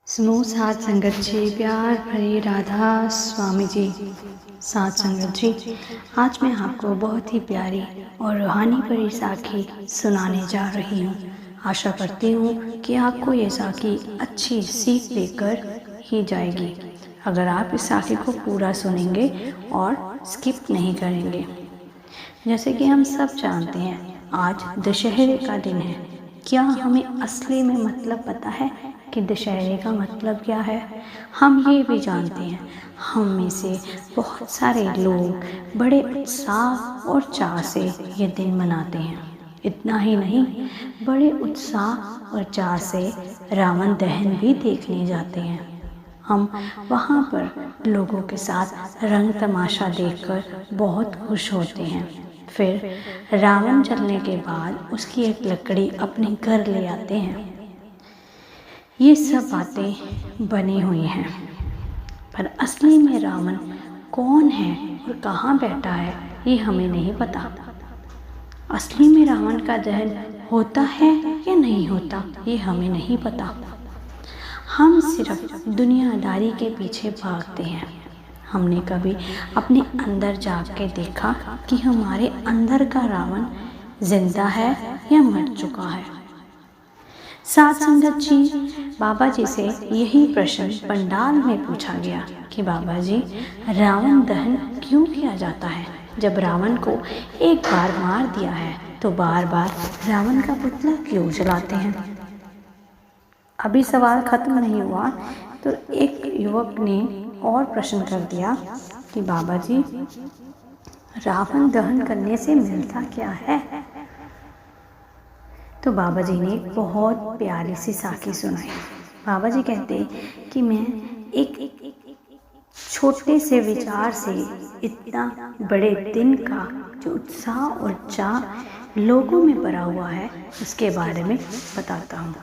समूह साथ संगत जी, प्यार भरी राधा स्वामी जी। साथ संगत जी, आज मैं आपको बहुत ही प्यारी और रूहानी भरी साखी सुनाने जा रही हूँ। आशा करती हूँ कि आपको ये साखी अच्छी सीख देकर ही जाएगी अगर आप इस साखी को पूरा सुनेंगे और स्किप नहीं करेंगे। जैसे कि हम सब जानते हैं, आज दशहरे का दिन है। क्या हमें असली में मतलब पता है कि दशहरे का मतलब क्या है? हम ये भी जानते हैं, हम में से बहुत सारे लोग बड़े उत्साह और चाव से ये दिन मनाते हैं। इतना ही नहीं, बड़े उत्साह और चाव से रावण दहन भी देखने जाते हैं। हम वहाँ पर लोगों के साथ रंग तमाशा देखकर बहुत खुश होते हैं। फिर रावण जलने के बाद उसकी एक लकड़ी अपने घर ले आते हैं। ये सब बातें बनी हुई हैं, पर असली में रावण कौन है और कहाँ बैठा है ये हमें नहीं पता। असली में रावण का दहन होता है या नहीं होता ये हमें नहीं पता। हम सिर्फ दुनियादारी के पीछे भागते हैं। हमने कभी अपने अंदर झांक के देखा कि हमारे अंदर का रावण जिंदा है या मर चुका है? साथ संगत जी, बाबा जी से यही प्रश्न पंडाल में पूछा गया कि बाबा जी, रावण दहन क्यों किया जाता है? जब रावण को एक बार मार दिया है तो बार बार रावण का पुतला क्यों जलाते हैं? अभी सवाल खत्म नहीं हुआ तो एक युवक ने और प्रश्न कर दिया कि बाबा जी, रावण दहन करने से मिलता क्या है? तो बाबा जी ने एक बहुत प्यारी सी साखी सुनाई। बाबा जी कहते कि मैं एक छोटे से विचार से इतना बड़े दिन का जो उत्साह और चाह लोगों में भरा हुआ है उसके बारे में बताता हूँ।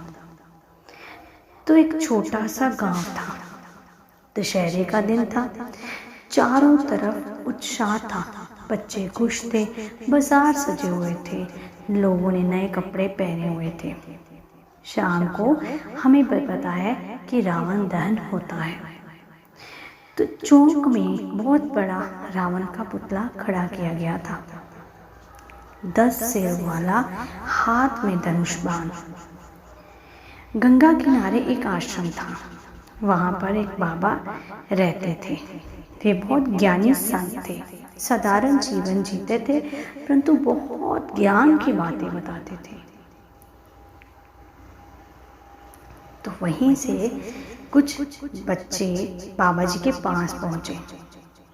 तो एक छोटा सा गांव था, दशहरे का दिन था, चारों तरफ उत्साह था, बच्चे खुश थे, बाजार सजे हुए थे, लोगों ने नए कपड़े पहने हुए थे। शाम को हमें पता है कि रावण दहन होता है। तो चौक में बहुत बड़ा रावण का पुतला खड़ा किया गया था, 10 सिर वाला, हाथ में धनुष बाण। गंगा किनारे एक आश्रम था, वहाँ पर एक बाबा रहते थे। वे बहुत ज्ञानी संत थे, साधारण जीवन जीते थे, परंतु बहुत ज्ञान की बातें बताते थे। तो वहीं से कुछ बच्चे बाबा जी के पास पहुँचे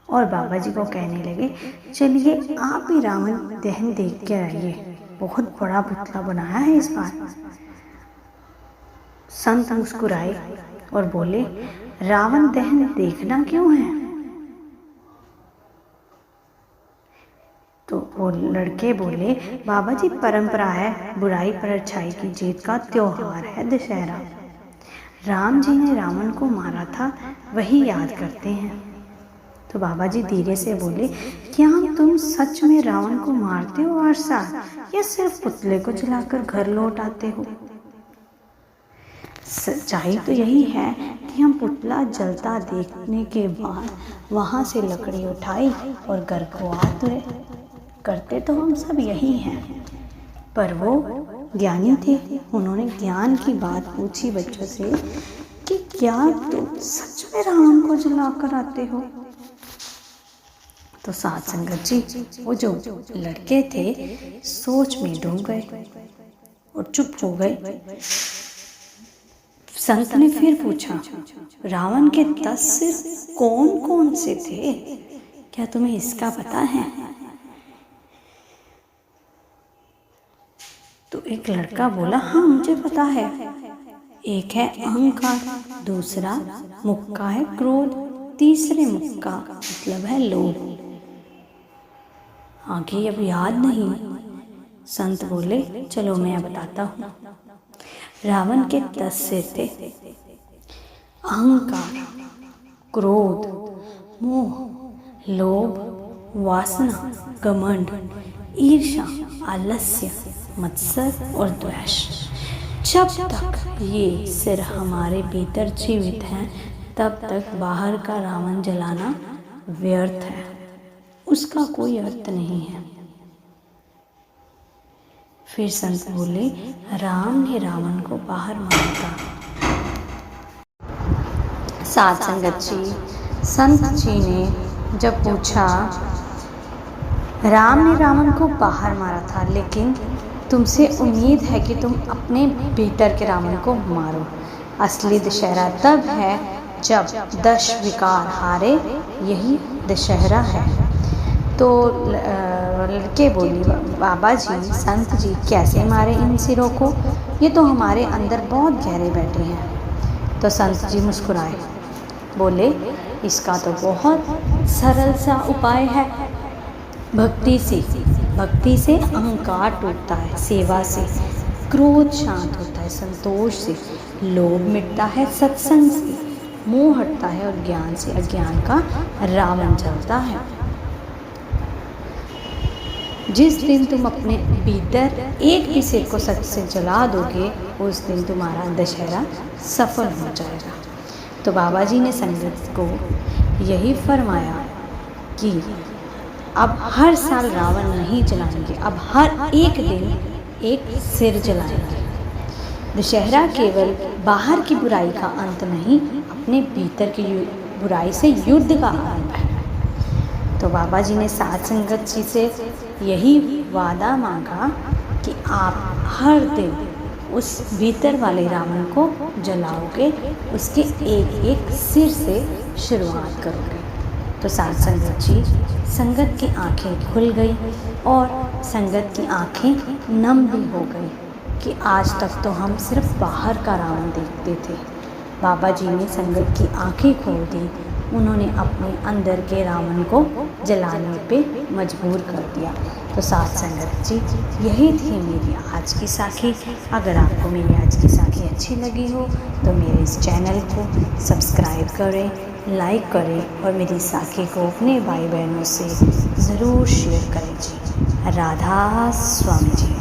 और बाबा जी को कहने लगे, चलिए आप भी रावण दहन देख के आइए, बहुत बड़ा पुतला बनाया है इस बार। संत मुस्कुराए और बोले, रावण दहन देखना क्यों है? तो वो लड़के बोले, बाबा जी, परंपरा है, बुराई पर अच्छाई की जीत का त्योहार है दशहरा। राम जी ने रावण को मारा था, वही याद करते हैं। तो बाबा जी धीरे से बोले, क्या तुम सच में रावण को मारते हो हर साल, या सिर्फ पुतले को जलाकर घर लौट आते हो? सच्चाई तो यही है कि हम पुतला जलता देखने के बाद वहाँ से लकड़ी उठाई और घर को आते। करते तो हम सब यही हैं, पर वो ज्ञानी थे, उन्होंने ज्ञान की बात पूछी बच्चों से कि क्या तुम सच में रावण को जलाकर आते हो? तो साथ संगत जी, वो जो लड़के थे सोच में डूब गए और चुप हो गए। संत ने फिर पूछा, रावण के 10 सिर कौन कौन से थे? क्या तुम्हें इसका पता है? तो एक लड़का बोला, हाँ मुझे पता है। एक है अहंकार, दूसरा मुक्का है क्रोध, तीसरे मुक्का मतलब है लोभ। आगे अब याद नहीं। संत बोले, चलो मैं बताता हूँ। रावण के 10 सिर थे, अहंकार, क्रोध, मोह, लोभ, वासना, घमंड, ईर्ष्या, आलस्य, मत्सर और द्वेष। जब तक ये सिर हमारे भीतर जीवित हैं तब तक बाहर का रावण जलाना व्यर्थ है, उसका कोई अर्थ नहीं है। फिर संत बोले, राम ने रावण को बाहर मारा था। साध संगत जी, संत जी ने जब पूछा, राम ने रावण को बाहर मारा था, लेकिन तुमसे उम्मीद है कि तुम अपने भीतर के रावण को मारो। असली दशहरा तब है जब 10 विकार हारे, यही दशहरा है। तो लड़के बोली, बाबा जी, संत जी कैसे मारे इन सिरों को, ये तो हमारे अंदर बहुत गहरे बैठे हैं। तो संत जी मुस्कुराए, बोले, इसका तो बहुत सरल सा उपाय है। भक्ति से अहंकार टूटता है, सेवा से क्रोध शांत होता है, संतोष से लोभ मिटता है, सत्संग से मोह हटता है और ज्ञान से अज्ञान का रावण जलता है। जिस दिन तुम अपने भीतर एक भी सिर को सच से जला दोगे, उस दिन तुम्हारा दशहरा सफल हो जाएगा। तो बाबा जी ने संगत को यही फरमाया कि अब हर साल रावण नहीं जलाएंगे, अब हर एक दिन एक सिर जलाएंगे। दशहरा केवल बाहर की बुराई का अंत नहीं, अपने भीतर की बुराई से युद्ध का आरंभ है। तो बाबा जी ने साध संगत जी से यही वादा मांगा कि आप हर दिन उस भीतर वाले रावण को जलाओगे, उसके एक एक सिर से शुरुआत करोगे। तो साध संगत जी, संगत की आंखें खुल गई और संगत की आंखें नम भी हो गई कि आज तक तो हम सिर्फ बाहर का रावण देखते थे। बाबा जी ने संगत की आंखें खोल दी, उन्होंने अपने अंदर के रावण को जलाने पे मजबूर कर दिया। तो साध संगत जी, यही थी मेरी आज की साखी। अगर आपको मेरी आज की साखी अच्छी लगी हो तो मेरे इस चैनल को सब्सक्राइब करें, लाइक करें और मेरी साखी को अपने भाई बहनों से ज़रूर शेयर करें जी। राधा स्वामी जी।